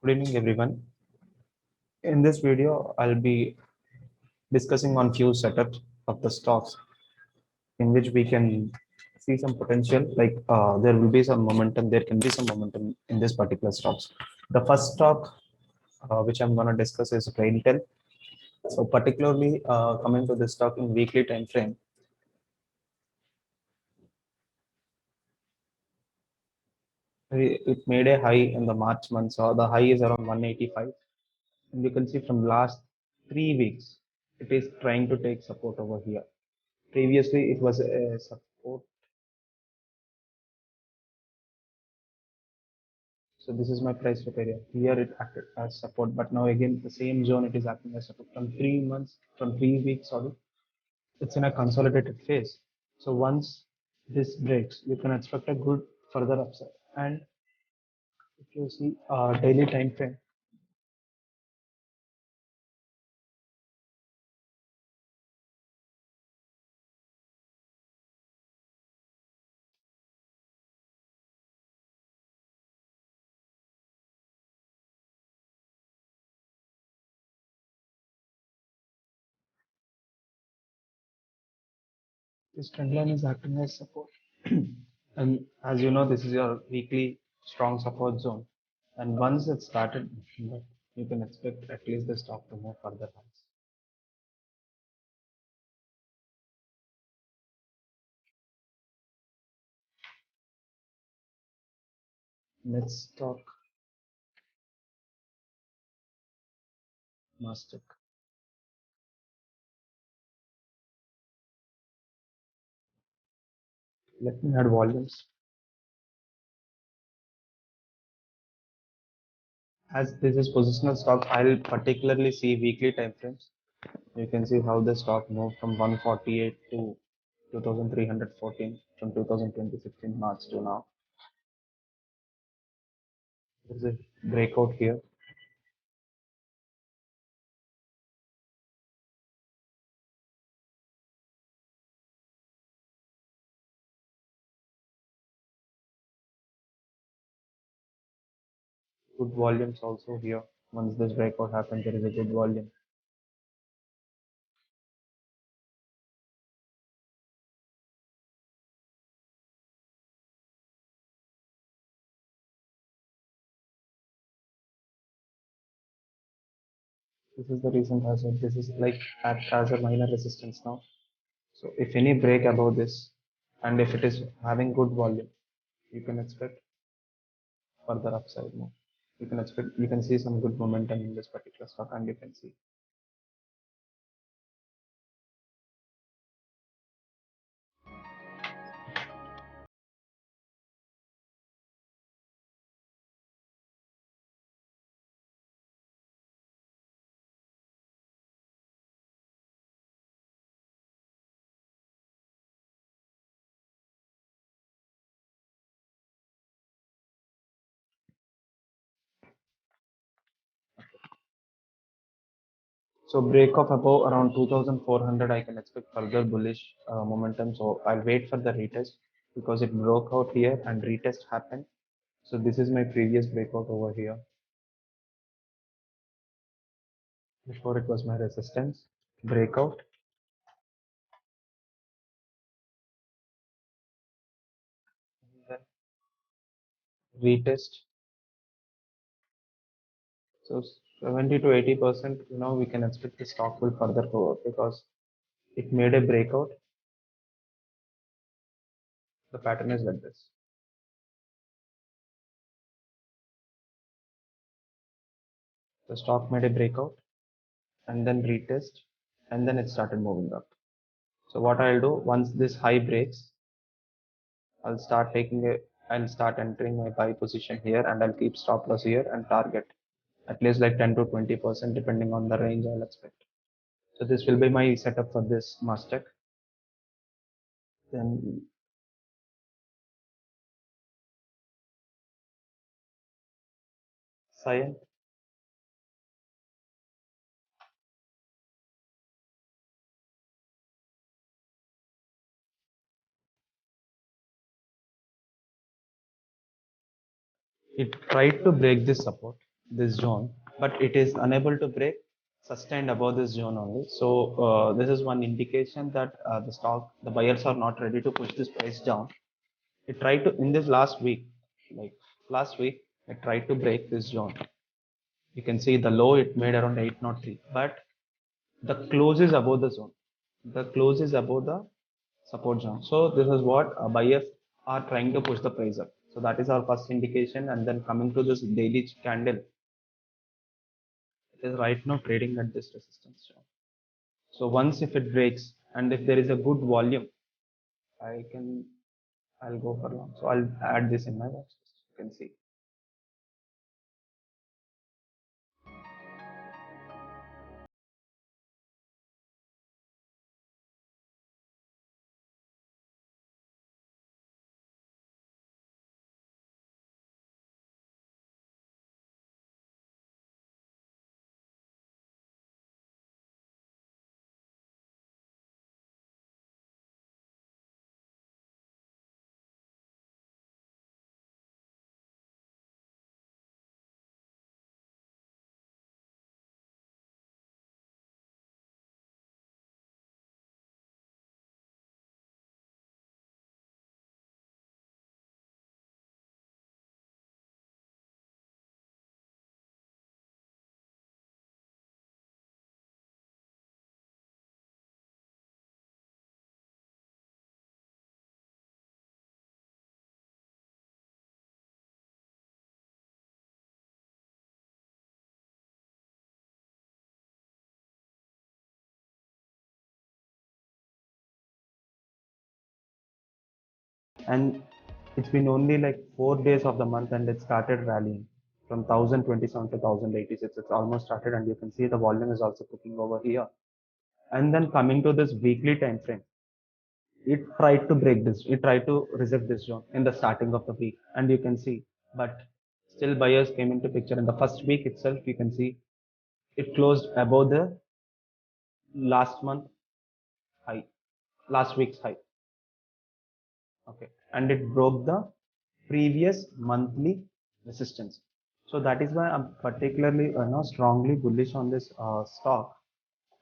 Good evening, everyone. In this video, I'll be discussing on few setups of the stocks in which we can see some potential. Like there will be some momentum. There can be some momentum in this particular stocks. The first stock which I'm going to discuss is Raintel. So particularly coming to this stock in weekly time frame, it made a high in the March month. So the high is around 185. And you can see from last 3 weeks, it is trying to take support over here. Previously, it was a support. So this is my price stop area. Here it acted as support, but now again the same zone it is acting as support from 3 months, from 3 weeks. Sorry, it's in a consolidated phase. So once this breaks, you can expect a good further upside. And if you see daily time frame, this trend line is acting as support. And as you know, this is your weekly strong support zone. And once it started, you can expect at least the stock to move further. Let's talk Mastic. Let me add volumes. As this is positional stock, I'll particularly see weekly time frames. You can see how the stock moved from 148 to 2314 from 2026 in March to now. There's a breakout here. Good volumes also here. Once this breakout happens, there is a good volume. This is the reason as well. This is like act as a minor resistance now. So if any break above this, and if it is having good volume, you can expect further upside move. You can see some good momentum in this particular stock, and you can see. So break of above around 2400, I can expect further bullish momentum. So I'll wait for the retest because it broke out here and retest happened. So this is my previous breakout over here. Before it was my resistance breakout, then retest. So 70 to 80%, we can expect the stock will further go up because it made a breakout. The pattern is like this. The stock made a breakout and then retest, and then it started moving up. So what I'll do, once this high breaks, I'll start I'll start entering my buy position here, and I'll keep stop loss here and target at least like 10 to 20% depending on the range I'll expect. So this will be my setup for this Mastec. Then Cyan, it tried to break this support. this zone, but it is unable to break, sustained above this zone only. So this is one indication that the buyers are not ready to push this price down. It tried to in this last week, like last week, it tried to break this zone. You can see the low it made around 803, but the close is above the zone. The close is above the support zone. So this is what buyers are trying to push the price up. So that is our first indication. And then coming to this daily candle, it is right now trading at this resistance zone. So once if it breaks and if there is a good volume, I can I'll go for long. So I'll add this in my watch list. You can see. And it's been only like 4 days of the month and it started rallying from 1027 to 1086. It's almost started, and you can see the volume is also cooking over here. And then coming to this weekly time frame, it tried to break this, it tried to reject this zone in the starting of the week, and you can see, but still buyers came into picture in the first week itself. You can see it closed above the last month high, last week's high. Okay, and it broke the previous monthly resistance. So that is why I'm particularly strongly bullish on this stock,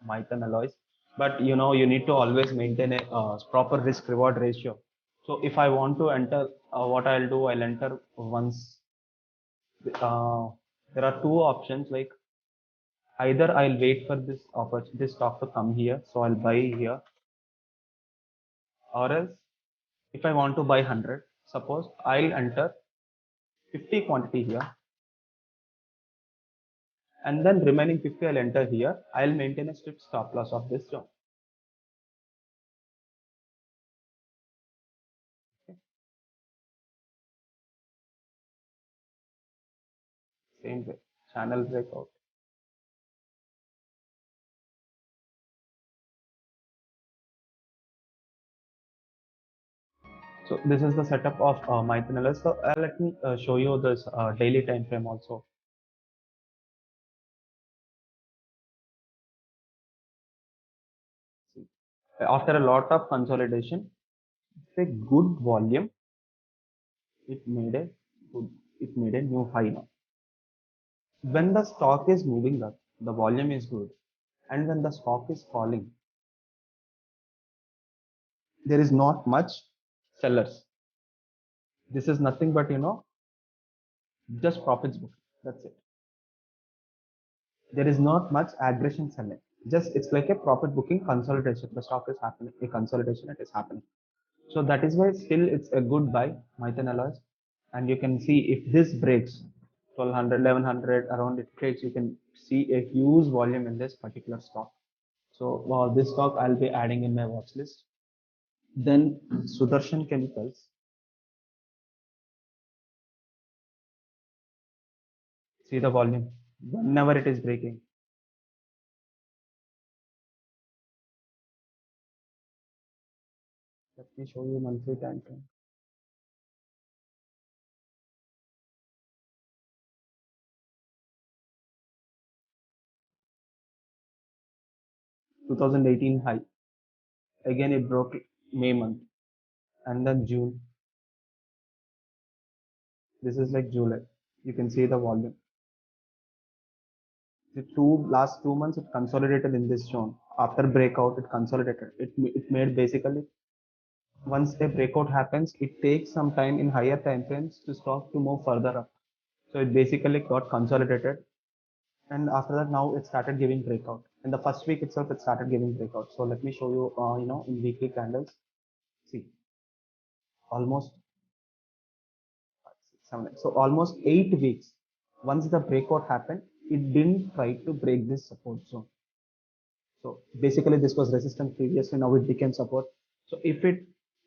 Mithun Alloys. But you need to always maintain a proper risk reward ratio. So if I want to enter, what I'll do, I'll enter once. uh, there are two options, like either I'll wait for this opportunity, this stock to come here, so I'll buy here, or else if I want to buy 100, suppose I'll enter 50 quantity here, and then remaining 50 I'll enter here. I'll maintain a strict stop loss of this zone. Okay. Same way, channel breakout. So this is the setup of Mithun Alloys. So let me show you this daily time frame also. See, after a lot of consolidation, a good volume, it made a good, it made a new high now. When the stock is moving up, the volume is good, and when the stock is falling, there is not much sellers. This is nothing but just profits book. That's it. There is not much aggression selling. Just it's like a profit booking consolidation. The stock is happening, a consolidation, it is happening. So that is why still it's a good buy, Mithun Alloys. And you can see if this breaks 1200, 1100 around it breaks, you can see a huge volume in this particular stock. So this stock I'll be adding in my watch list. Then Sudarshan Chemicals. See the volume whenever it is breaking. Let me show you monthly time frame. 2018 high. Again, it broke May month, and then June. This is like July. You can see the volume. The last 2 months it consolidated in this zone. After breakout, it consolidated. It made basically, once a breakout happens, it takes some time in higher time frames to stock to move further up. So it basically got consolidated, and after that now it started giving breakout. In the first week itself, it started giving breakout. So let me show you, in weekly candles. See, almost 7. So almost 8 weeks. Once the breakout happened, it didn't try to break this support zone. So basically this was resistance previously, now it became support. So if it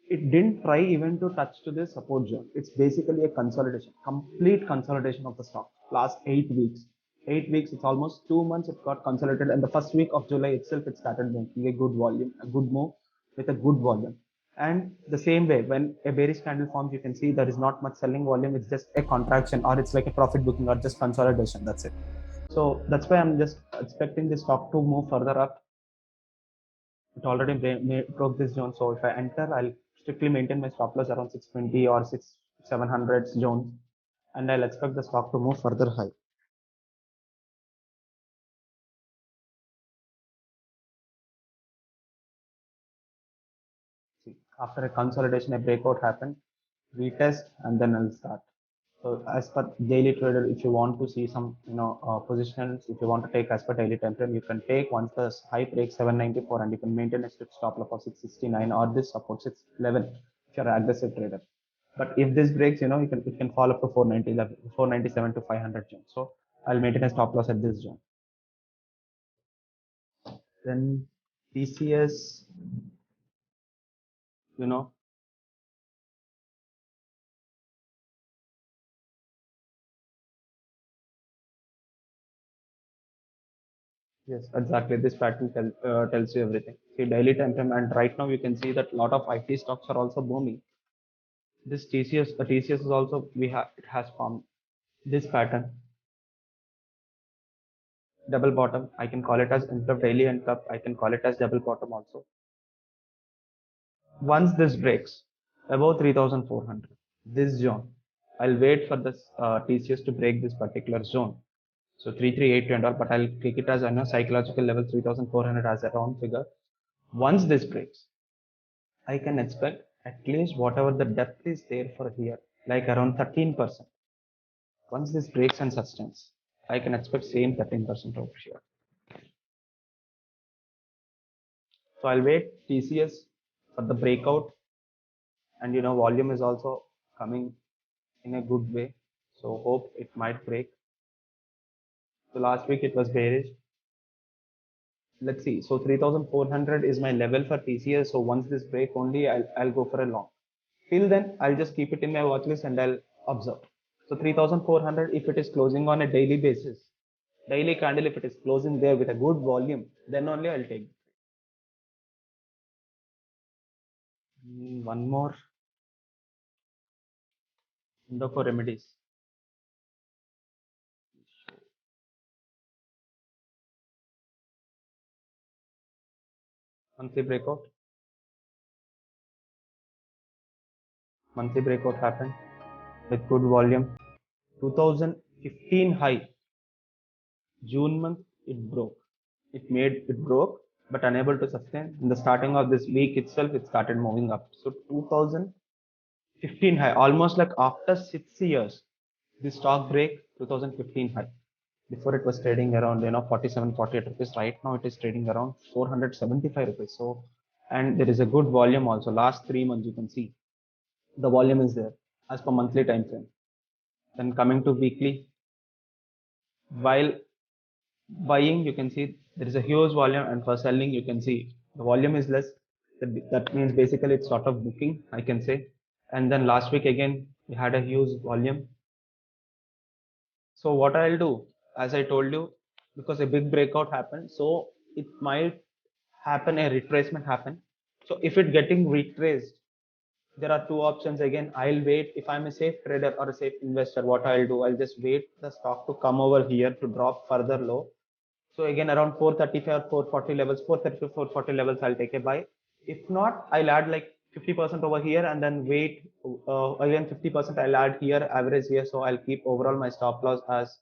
didn't try even to touch to this support zone, it's basically a consolidation, complete consolidation of the stock. Last 8 weeks. 8 weeks, it's almost 2 months, it got consolidated. And the first week of July itself, it started making a good volume, a good move with a good volume. And the same way, when a bearish candle forms, you can see there is not much selling volume, it's just a contraction, or it's like a profit booking, or just consolidation. That's it. So that's why I'm just expecting this stock to move further up. It already broke this zone. So if I enter, I'll strictly maintain my stop loss around 620 or 700 zones, and I'll expect the stock to move further high. See, after a consolidation, a breakout happened, retest, and then I'll start. So as per daily trader, if you want to see some, positions, if you want to take as per daily time frame, you can take once the high breaks 794, and you can maintain a strict stop loss of 669 or this support 611 if you're an aggressive trader. But if this breaks, it can fall up to 490, 497 to 500 zone. So I'll maintain a stop loss at this zone. Then TCS, you know, yes, exactly. This pattern tells you everything. See, daily time frame, and right now you can see that a lot of IT stocks are also booming. This TCS is also, it has formed this pattern, double bottom. I can call it as interrupt daily interrupt. I can call it as double bottom also. Once this breaks above 3,400, this zone, I'll wait for this TCS to break this particular zone. So 3,380 and all, but I'll take it as a psychological level 3,400 as a round figure. Once this breaks, I can expect at least whatever the depth is there for here, like around 13%. Once this breaks and sustains, I can expect same 13% over here. So I'll wait TCS for the breakout, and volume is also coming in a good way. So hope it might break. So last week it was bearish. Let's see. So 3,400 is my level for TCS. So once this break only, I'll go for a long. Till then, I'll just keep it in my watch list and I'll observe. So 3,400, if it is closing on a daily basis, daily candle, if it is closing there with a good volume, then only I'll take. One more. Indoco Remedies. Monthly breakout. Monthly breakout happened with good volume. 2015 high. June month it broke. It broke, but unable to sustain. In the starting of this week itself, it started moving up. So 2015 high, almost like after 6 years, the stock break 2015 high. Before it was trading around 47, 48 rupees. Right now it is trading around 475 rupees. So, and there is a good volume also. Last 3 months you can see the volume is there as per monthly time frame. Then coming to weekly, while buying you can see there is a huge volume, and for selling you can see the volume is less. That means basically it's sort of booking, I can say. And then last week again we had a huge volume. So what I'll do, as I told you, because a big breakout happened, so it might happen a retracement happen. So if it getting retraced, there are two options. Again, I'll wait. If I'm a safe trader or a safe investor, what I'll do, I'll just wait the stock to come over here to drop further low. So again, around 435 or 440 levels, 430 to 440 levels, I'll take a buy. If not, I'll add like 50% over here and then wait. Again, 50% I'll add here, average here. So I'll keep overall my stop loss as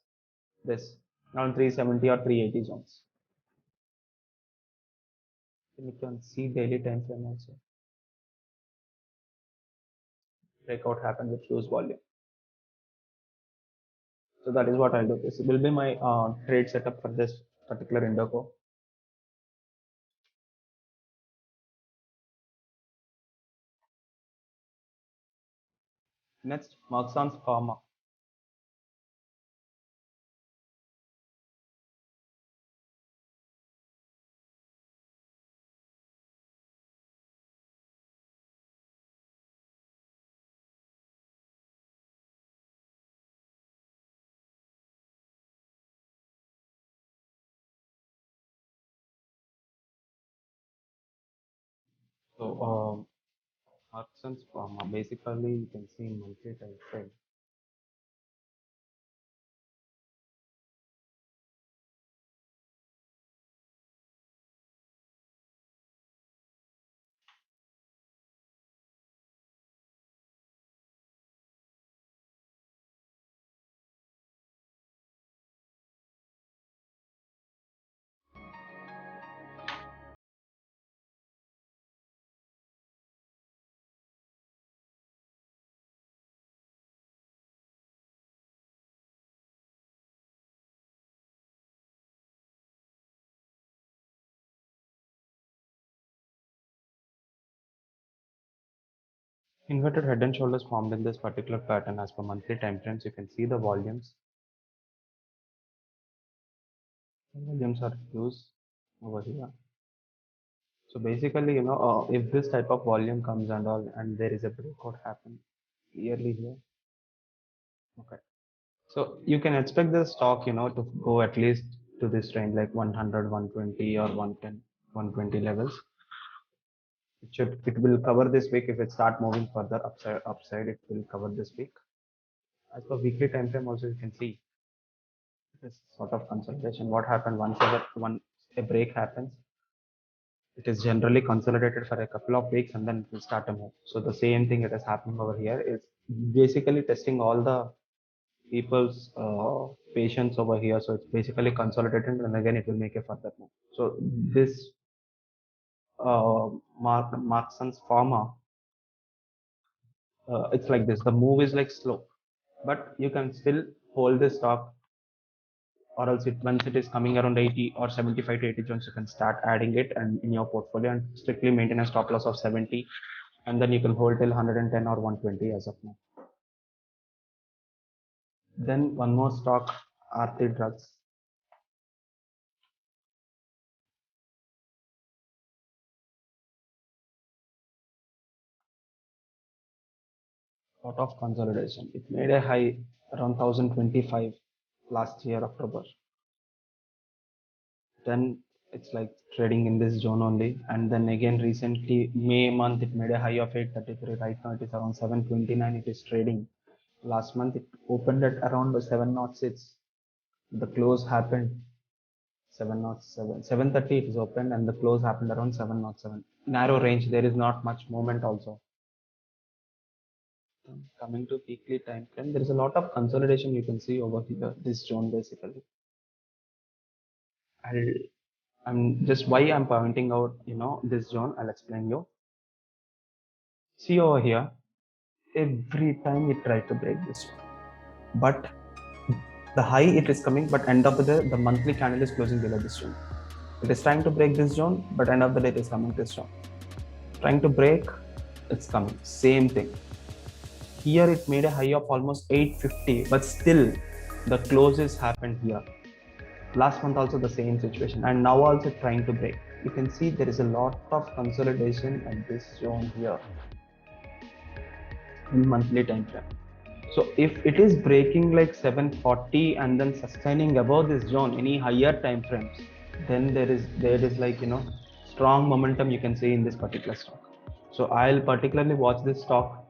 this. around 370 or 380 zones. Then you can see daily time frame also. Breakout happened with huge volume. So that is what I'll do. This will be my trade setup for this particular Indoco. Next, Marksans Pharma. So Marksans Pharma, basically you can see in monthly time frame. Inverted head and shoulders formed in this particular pattern as per monthly time frames. You can see the volumes. The volumes are huge over here. So basically, if this type of volume comes and all, and there is a breakout happen clearly here. Okay. So you can expect the stock, to go at least to this range like 100, 120 or 110, 120 levels. It will cover this week. If it start moving further upside, it will cover this week. As per weekly time frame also, you can see this sort of consolidation. What happened once a break happens, it is generally consolidated for a couple of weeks and then it will start to move. So the same thing that is happening over here is basically testing all the people's patience over here. So it's basically consolidated and again it will make a further move. So this Markson's Pharma, it's like this. The move is like slow, but you can still hold this stock, or else once it is coming around 80 or 75 to 80 zones, you can start adding it and in your portfolio and strictly maintain a stop loss of 70, and then you can hold till 110 or 120 as of now. Then one more stock, Aarti Drugs. Lot of consolidation. It made a high around 1025 last year October. Then it's like trading in this zone only, and then again recently May month it made a high of 833. Right now it is around 729. It is trading. Last month it opened at around 706. The close happened 707. 730 it is opened and the close happened around 707. Narrow range. There is not much movement also. Coming to weekly time frame, there is a lot of consolidation you can see over here. This zone basically. I'm just why I'm pointing out, this zone. I'll explain you. See over here, every time it tried to break this zone, but the high it is coming, but end of the day, the monthly candle is closing below this zone. It is trying to break this zone, but end of the day, it is coming this zone. Trying to break, it's coming. Same thing. Here it made a high of almost 850, but still the closes happened here. Last month also the same situation, and now also trying to break. You can see there is a lot of consolidation at this zone here in monthly time frame. So if it is breaking like 740 and then sustaining above this zone, any higher time frames, then there is like strong momentum you can see in this particular stock. So I'll particularly watch this stock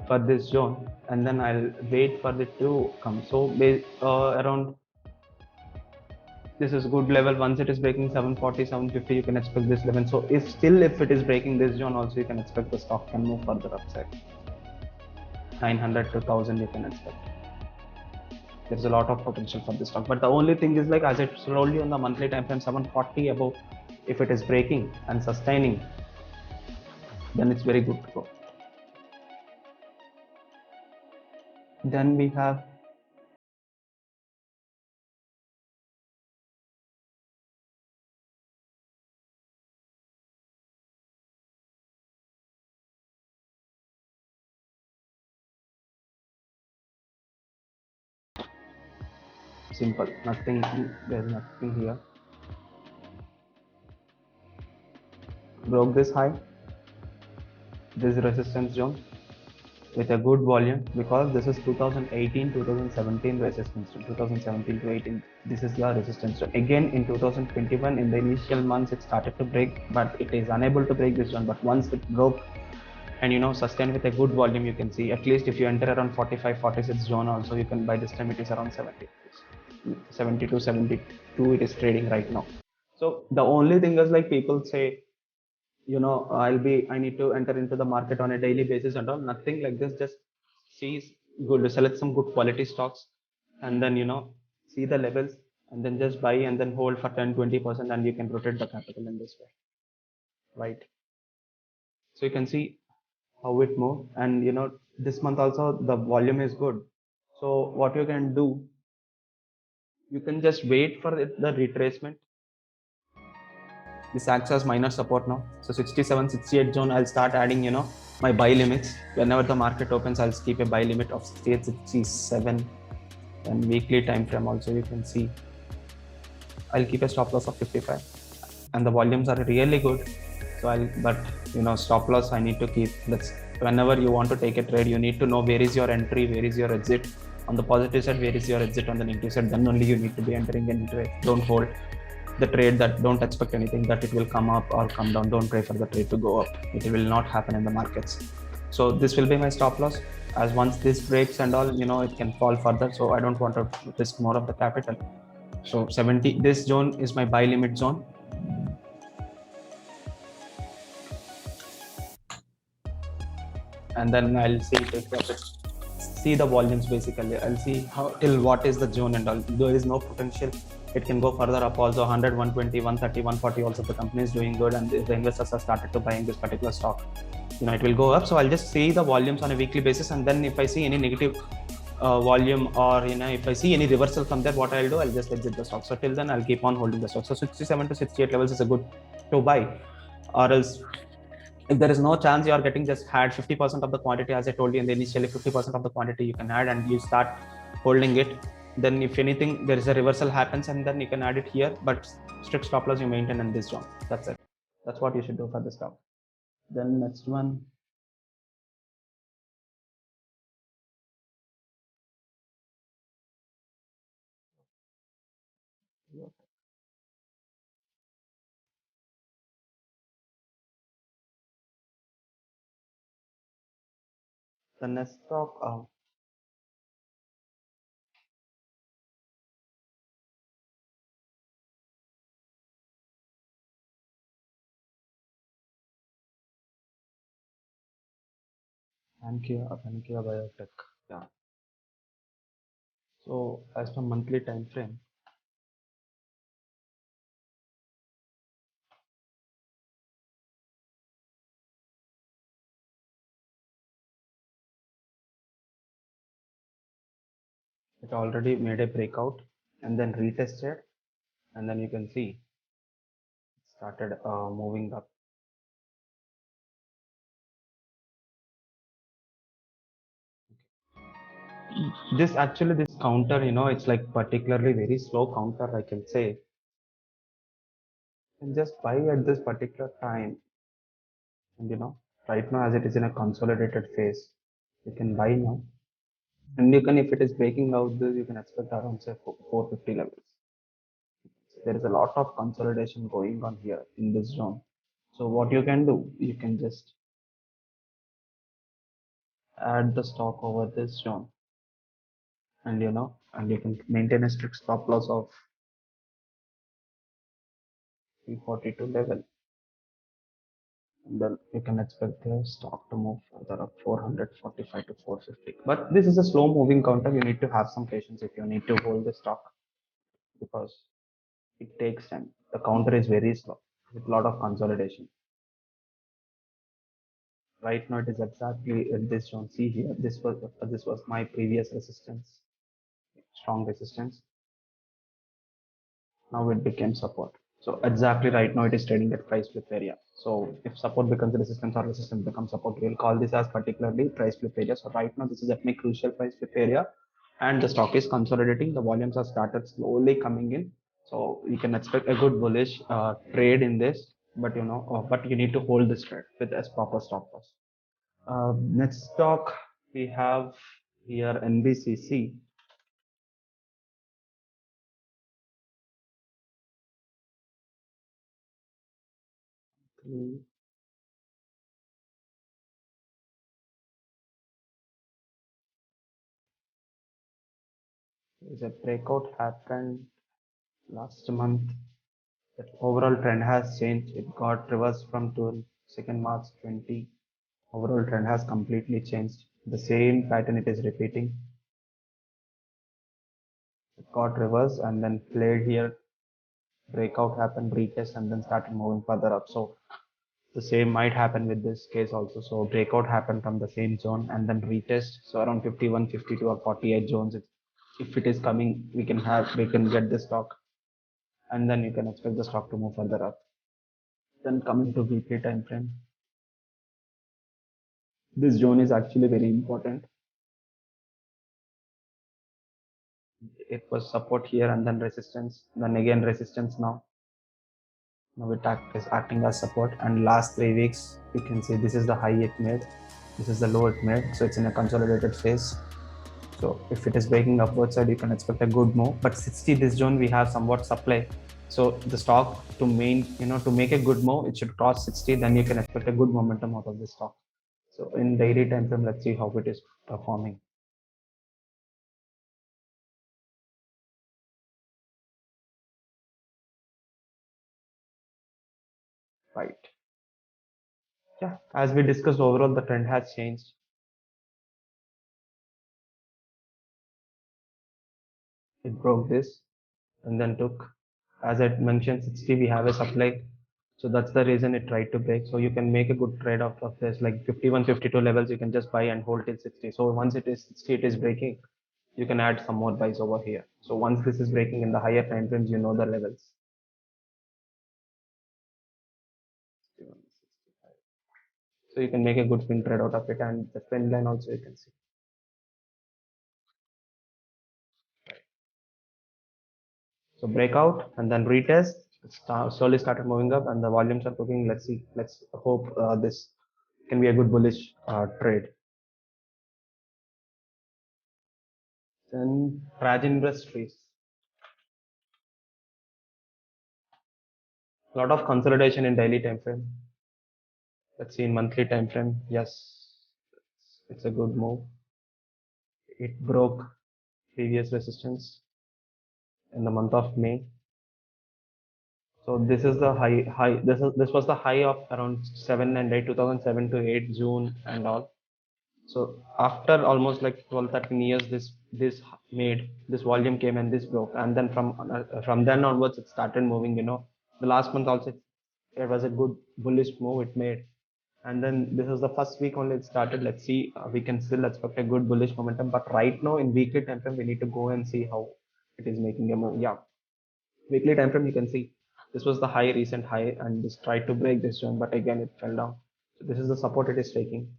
for this zone and then I'll wait for it to come. So around this is good level. Once it is breaking 740, 750, you can expect this level. So if it is breaking this zone also, you can expect the stock can move further upside. 900 to 1000 you can expect. There's a lot of potential for this stock, but the only thing is, like as I told you on the monthly time frame, 740 above, if it is breaking and sustaining, then it's very good to go. Then we have simple, nothing, there's nothing here. Broke this high, this resistance zone with a good volume, because this is 2018 2017 resistance, 2017 to 18, this is the resistance zone. Again in 2021, in the initial months it started to break, but it is unable to break this one. But once it broke and sustain with a good volume, you can see, at least if you enter around 45 46 zone also, you can buy. This time it is around 70 to 72 it is trading right now. So the only thing is, like people say, I need to enter into the market on a daily basis and all. Nothing like this. Just see good, select some good quality stocks, and then see the levels, and then just buy and then hold for 10 20%, and you can rotate the capital in this way, right? So you can see how it moved, and this month also the volume is good. So what you can do, you can just wait for the retracement. This acts as minor support now. So 67 68 zone, I'll start adding my buy limits. Whenever the market opens, I'll keep a buy limit of 68 67. And weekly time frame also, you can see I'll keep a stop loss of 55, and the volumes are really good. So stop loss I need to keep. That's whenever you want to take a trade, you need to know where is your entry, where is your exit. On the positive side, where is your exit. On the negative side, then only you need to be entering into it. Don't hold the trade, that don't expect anything that it will come up or come down. Don't pray for the trade to go up. It will not happen in the markets. So this will be my stop loss, as once this breaks and all, it can fall further. So I don't want to risk more of the capital. So 70, this zone is my buy limit zone. And then I'll take profit, see the volumes. Basically I'll see how till what is the zone and all. There is no potential, it can go further up also. 100 120 130 140 also, the company is doing good, and the investors have started to buying this particular stock, it will go up. So I'll just see the volumes on a weekly basis, and then if I see any negative volume, or if I see any reversal from there, what I'll do, I'll just exit the stock. So till then I'll keep on holding the stock. So 67 to 68 levels is a good to buy. Or else, if there is no chance, you are getting, just add 50% of the quantity, as I told you in the initially. 50% of the quantity you can add, and you start holding it. Then if anything, there is a reversal happens, and then you can add it here, but strict stop loss you maintain in this zone. That's it. That's what you should do for the stock. Then next one, the next stock, Vankia Biotech. Yeah. So as per monthly time frame, it already made a breakout and then retested, and then you can see it started moving up. This counter, it's like particularly very slow counter, I can say. And just buy at this particular time, and right now as it is in a consolidated phase, you can buy now. And you can, if it is breaking out this, you can expect around say 450 levels. There is a lot of consolidation going on here in this zone. So what you can do, you can just add the stock over this zone, and and you can maintain a strict stop loss of 342 level. then you can expect the stock to move further up 445 to 450. But this is a slow moving counter. You need to have some patience if you need to hold the stock because it takes time. The counter is very slow with a lot of consolidation. Right now it is exactly at this zone. See here, this was my previous resistance, strong resistance. Now it became support. So exactly right now it is trading at price flip area. So if support becomes resistance or resistance becomes support, we'll call this as particularly price flip area. So right now this is at my crucial price flip area and the stock is consolidating. The volumes have started slowly coming in. So you can expect a good bullish trade in this, but but you need to hold this trade with a proper stop loss. Next stock we have here NBCC. Is a breakout happened last month. The overall trend has changed. It got reversed from 2nd March 20. Overall trend has completely changed. The same pattern it is repeating. It got reversed and then played here. Breakout happened, retest, and then started moving further up. So the same might happen with this case also. So breakout happened from the same zone and then retest. So around 51, 52, or 48 zones. If it is coming, we can get the stock, and then you can expect the stock to move further up. Then coming to weekly time frame, this zone is actually very important. It was support here and then resistance, then again resistance. Now is acting as support, and last 3 weeks you can see this is the high it made, this is the low it made, so it's in a consolidated phase. So if it is breaking upward side, you can expect a good move. But 60, this zone we have somewhat supply, so the stock to make a good move, it should cross 60, then you can expect a good momentum out of this stock. So in daily time frame, let's see how it is performing. Right. Yeah, as we discussed, overall the trend has changed. It broke this and then took, as I mentioned, 60 we have a supply, so that's the reason it tried to break. So you can make a good trade off of this, like 51, 52 levels you can just buy and hold till 60. So once it is 60, it is breaking, you can add some more buys over here. So once this is breaking in the higher time frames, you know the levels. So you can make a good swing trade out of it, and the trend line also you can see. So breakout and then retest, slowly started moving up and the volumes are cooking. Let's see. Let's hope this can be a good bullish trade. Then Raj Industries. A lot of consolidation in daily time frame. Let's see in monthly time frame. Yes, it's a good move. It broke previous resistance in the month of May. So this is the high. This was the high of around 7 and 8, 2007 to 8 June and all. So after almost like 12, 13 years, this volume came and this broke, and then from then onwards it started moving. The last month also it was a good bullish move it made, and then this is the first week only it started. Let's see, we can still expect a good bullish momentum, but right now in weekly time frame we need to go and see how it is making a move. Yeah, weekly time frame you can see this was the high, recent high, and this tried to break this zone, but again it fell down. So this is the support it is taking,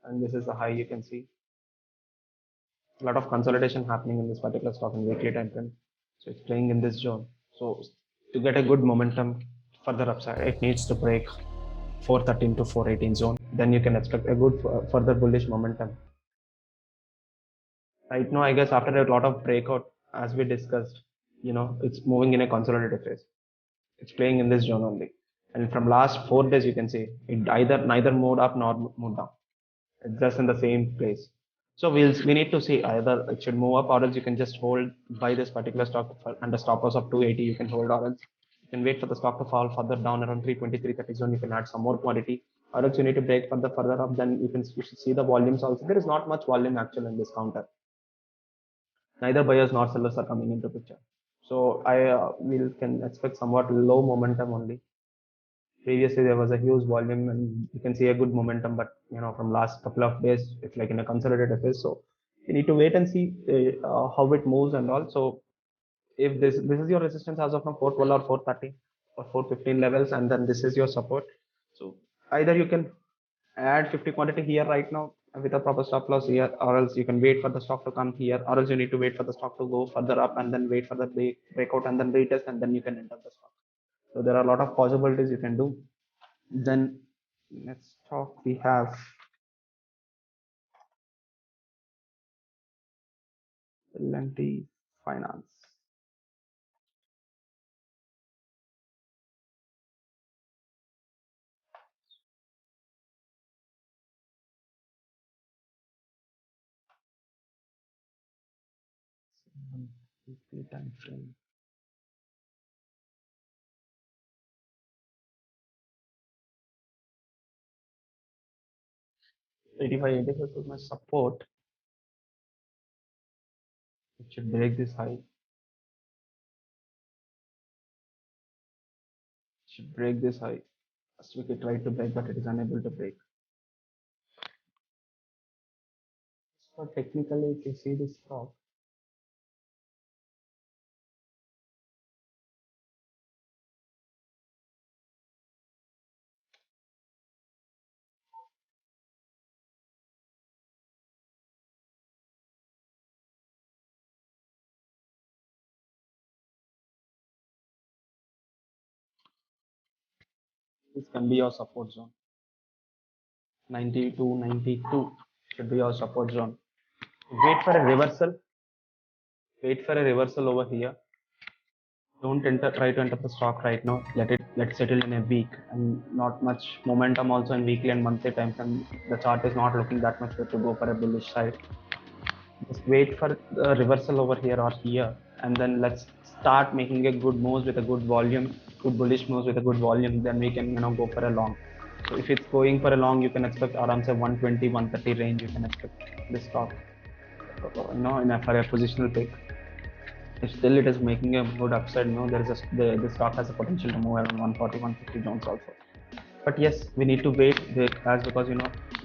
and this is the high you can see. A lot of consolidation happening in this particular stock in weekly time frame. So it's playing in this zone. So to get a good momentum further upside, it needs to break 413 to 418 zone. Then you can expect a good further bullish momentum. Right now, I guess after a lot of breakout, as we discussed, it's moving in a consolidated phase. It's playing in this zone only. And from last 4 days, you can see it either neither moved up nor moved down. It's just in the same place. So we need to see either it should move up or else you can just hold by this particular stock under stop loss of 280. You can hold or else You can wait for the stock to fall further down around 320, 330 zone. You can add some more quantity, or else you need to break further up. Then you should see the volumes also. There is not much volume actually in this counter. Neither buyers nor sellers are coming into picture. So I will can expect somewhat low momentum only. Previously there was a huge volume and you can see a good momentum, but from last couple of days it's like in a consolidated phase. So you need to wait and see how it moves and all. So if this is your resistance as of now 412 or 430 or 415 levels, and then this is your support. So either you can add 50 quantity here right now with a proper stop loss here, or else you can wait for the stock to come here, or else you need to wait for the stock to go further up and then wait for the breakout and then retest, and then you can enter the stock. So there are a lot of possibilities you can do. Then let's talk. We have L&T Finance. Weekly time frame. 85, 86 is my support. It should break this high. It should break this high. First we could try to break, but it is unable to break. So technically, if you see this stock, this can be your support zone. 92, 92 should be your support zone. Wait for a reversal. Wait for a reversal over here. Don't try to enter the stock right now. Let it settle in a week, and not much momentum also in weekly and monthly time frame. The chart is not looking that much good to go for a bullish side. Just wait for the reversal over here or here, and then let's start making a good moves with a good volume, good bullish moves with a good volume. Then we can go for a long. So if it's going for a long, you can expect around say 120, 130 range. You can expect this stock, for a positional pick. If still it is making a good upside, there is the stock has a potential to move around 140, 150 zones also. But yes, we need to wait as because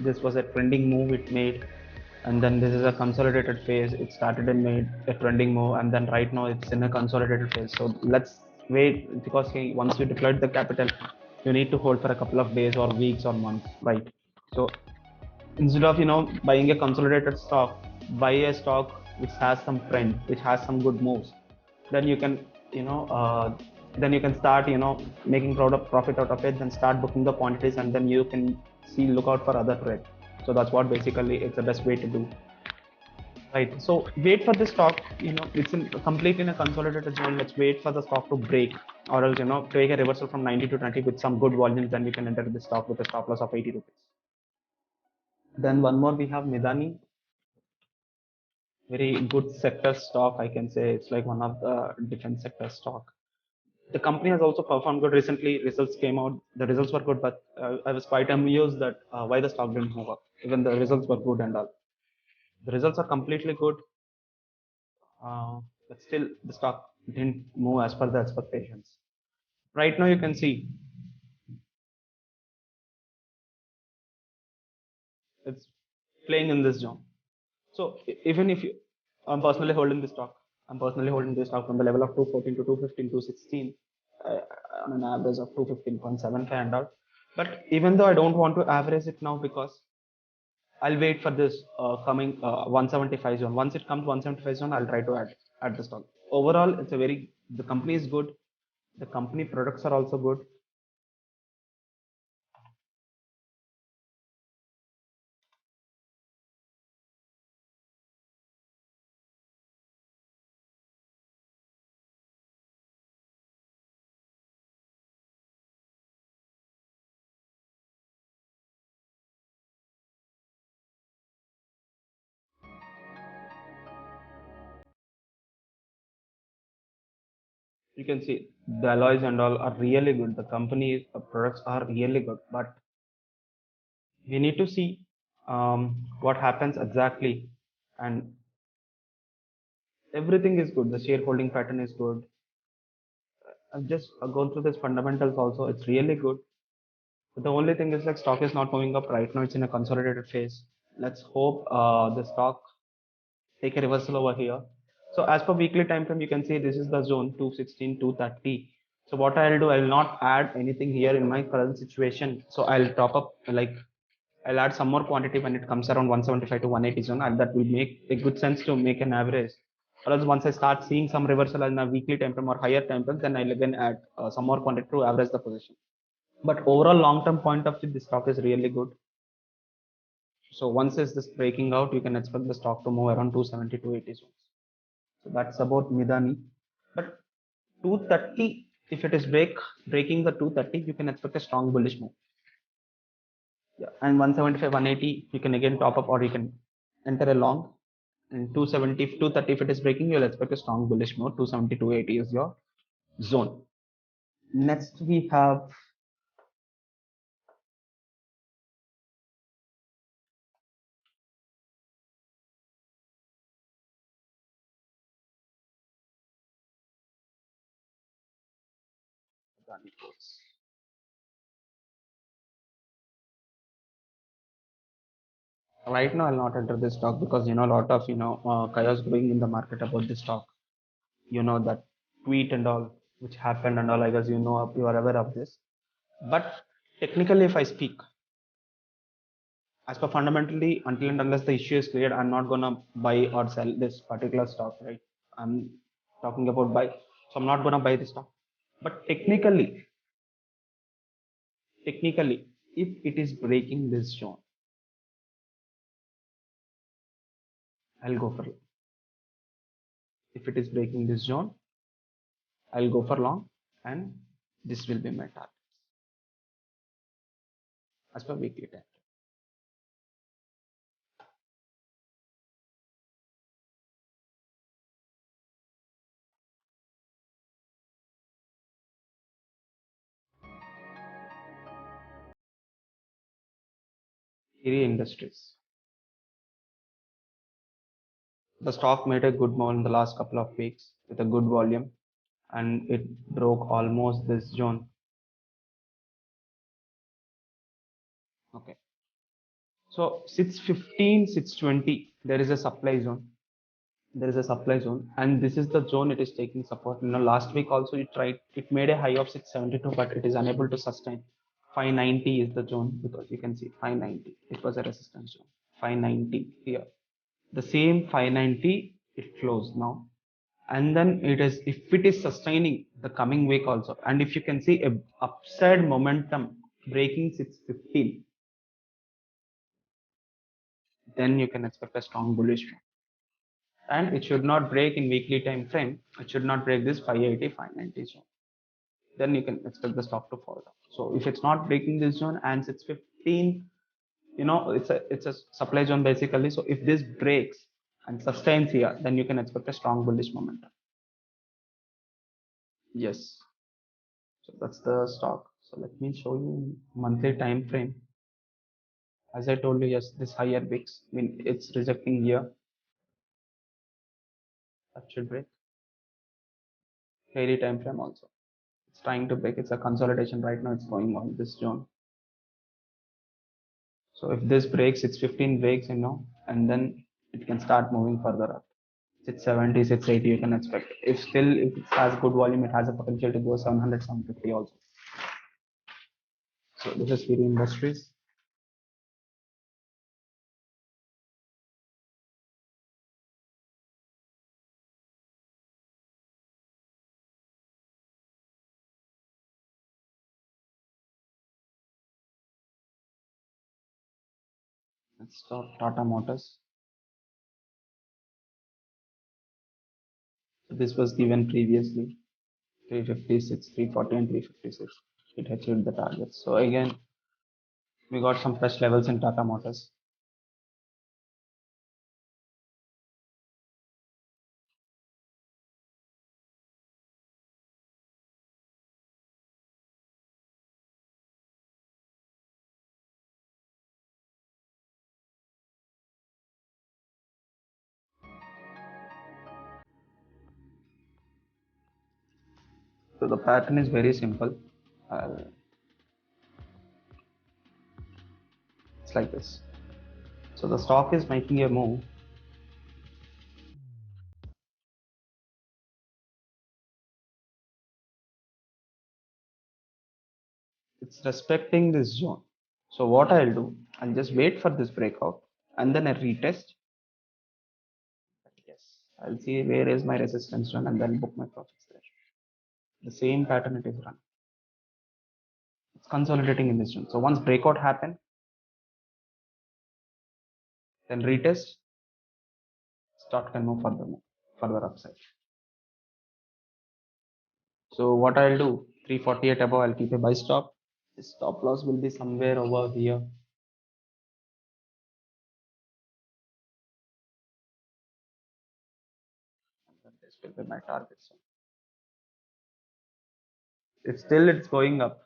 this was a trending move it made, and then this is a consolidated phase. It started and made a trending move, and then right now it's in a consolidated phase. So let's wait, because once you deployed the capital, you need to hold for a couple of days or weeks or months, right? So instead of buying a consolidated stock, buy a stock which has some trend, which has some good moves. Then you can you know uh, then you can start making profit out of it, then start booking the quantities, and then you can look out for other trade. So that's what basically it's the best way to do, right? So wait for the stock, it's complete in a consolidated zone. Let's wait for the stock to break, or else take a reversal from 90 to 20 with some good volumes, then we can enter the stock with a stop loss of 80 rupees. Then one more, we have Midani. Very good sector stock, I can say. It's like one of the defense sector stock. The company has also performed good recently. Results came out, the results were good, but I was quite amused that why the stock didn't move up even the results were good and all. The results are completely good, but still the stock didn't move as per the expectations. Right now you can see it's playing in this zone. So even if you, I'm personally holding this stock. I'm personally holding this stock from the level of 214 to 215 to 16, on an average of 215.75 and all. But even though I don't want to average it now, because I'll wait for this coming 175 zone. Once it comes 175 zone, I'll try to add the stock. Overall, it's a very, the company is good. The company products are also good. You can see the alloys and all are really good. The company products are really good, but we need to see what happens exactly. And everything is good. The shareholding pattern is good. I've just gone through this fundamentals also. It's really good. But the only thing is like stock is not moving up right now. It's in a consolidated phase. Let's hope the stock take a reversal over here. So as per weekly time frame, you can see this is the zone 216, 230. So what I'll do, I'll not add anything here in my current situation. So I'll top up like I'll add some more quantity when it comes around 175 to 180 zone, and that will make a good sense to make an average. Or else once I start seeing some reversal in a weekly time frame or higher time frame, then I'll again add some more quantity to average the position. But overall long term point of view, this stock is really good. So once is this breaking out, you can expect the stock to move around 270 to 80 zones. So that's about Midani. But 230, if it is breaking the 230, you can expect a strong bullish move. Yeah, and 175, 180, you can again top up or you can enter a long. And 270, 230, if it is breaking, you'll expect a strong bullish move. 270, 280 is your zone. Next, we have right now. I'll not enter this stock because a lot of chaos going in the market about this stock. That tweet and all which happened and all. I guess you are aware of this. But technically, if I speak, as per fundamentally, until and unless the issue is cleared, I'm not gonna buy or sell this particular stock, right? I'm talking about buy, so I'm not gonna buy this stock. But technically, if it is breaking this zone, I'll go for long. If it is breaking this zone, I'll go for long, and this will be my target as per weekly time. Erie Industries. The stock made a good move in the last couple of weeks with a good volume, and it broke almost this zone. Okay. So 615, 620, there is a supply zone. There is a supply zone, and this is the zone it is taking support. Last week also it made a high of 672, but it is unable to sustain. 590 is the zone because you can see 590. It was a resistance zone. 590 here. The same 590 it closed now, and then if it is sustaining the coming week also, and if you can see a upside momentum breaking 615, then you can expect a strong bullish move. And it should not break in weekly time frame. It should not break this 580, 590 zone. Then you can expect the stock to fall down. So if it's not breaking this zone and it's 15, it's a supply zone basically. So if this breaks and sustains here, then you can expect a strong bullish momentum. Yes. So that's the stock. So let me show you monthly time frame. As I told you, yes, this higher wicks, it's rejecting here. That should break. Daily time frame also. It's trying to break. It's a consolidation right now. It's going on this zone. So if this breaks, it's 15 breaks, and then it can start moving further up. 670, 680, you can expect. If it has good volume, it has a potential to go 700, 750 also. So this is Erie Industries. Let's start Tata Motors. So this was given previously 356, 340, and 356. It achieved the target. So again, we got some fresh levels in Tata Motors. So the pattern is very simple. It's like this. So the stock is making a move. It's respecting this zone. So what I'll do, I'll just wait for this breakout and then I retest. Yes, I'll see where is my resistance zone and then book my profits there. The same pattern it is run. It's consolidating in this zone. So once breakout happen, then retest, stock can move further upside. So what I'll do, 348 above, I'll keep a buy stop. The stop loss will be somewhere over here. And this will be my target zone. If still it's going up,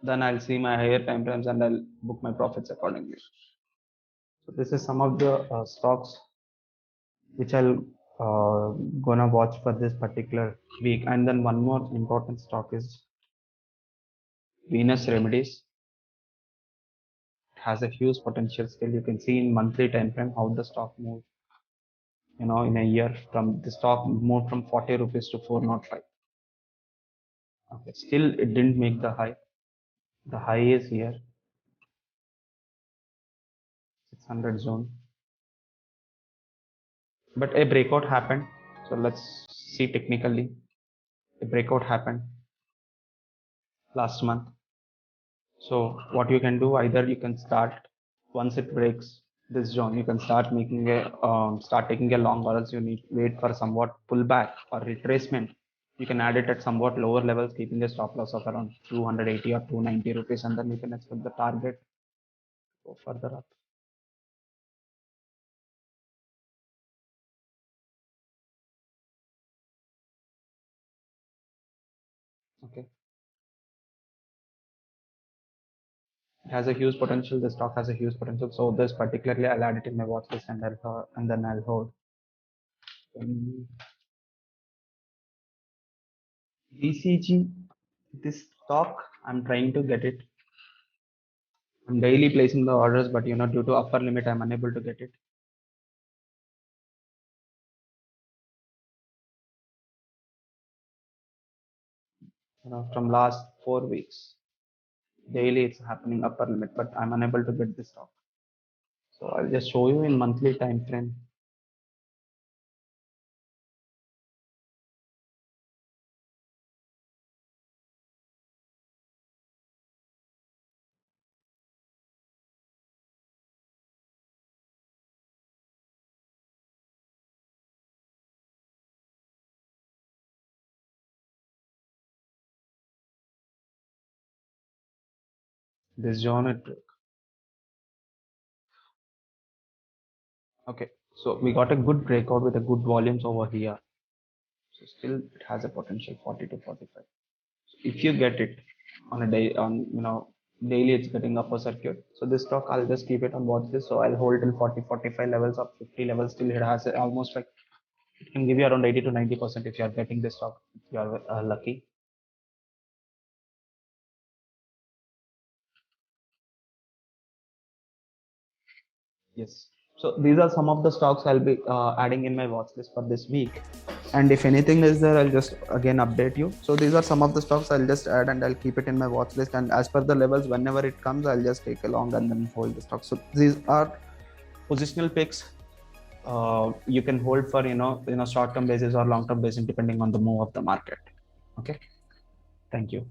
then I'll see my higher time frames and I'll book my profits accordingly. So this is some of the stocks which I'll gonna watch for this particular week. And then one more important stock is Venus Remedies. It has a huge potential still. You can see in monthly time frame how the stock moved. In a year, from the stock moved from 40 rupees to 405. Okay, still it didn't make the high. The high is here, 600 zone. But a breakout happened. So let's see technically. A breakout happened last month. So what you can do, either you can start once it breaks this zone, you can start making start taking a long, or else you need wait for somewhat pullback or retracement. You can add it at somewhat lower levels, keeping a stop loss of around 280 or 290 rupees, and then you can expect the target go further up. Okay. It has a huge potential. The stock has a huge potential. So this particularly, I'll add it in my watch list and then I'll hold. BCG, this stock, I'm trying to get it. I'm daily placing the orders, but due to upper limit, I'm unable to get it. From last 4 weeks, daily it's happening upper limit, but I'm unable to get this stock. So I'll just show you in monthly time frame. This zone it broke. Okay, so we got a good breakout with a good volumes over here. So still it has a potential 40 to 45. So if you get it on a day, daily it's getting upper circuit. So this stock I'll just keep it on watch list. So I'll hold till 40, 45 levels or 50 levels. Till it has almost like it can give you around 80 to 90% if you are getting this stock. If you are lucky. Yes. So these are some of the stocks I'll be adding in my watch list for this week. And if anything is there, I'll just again update you. So these are some of the stocks I'll just add and I'll keep it in my watch list. And as per the levels, whenever it comes, I'll just take along and then hold the stock. So these are positional picks. You can hold for short-term basis or long-term basis depending on the move of the market. Okay. Thank you.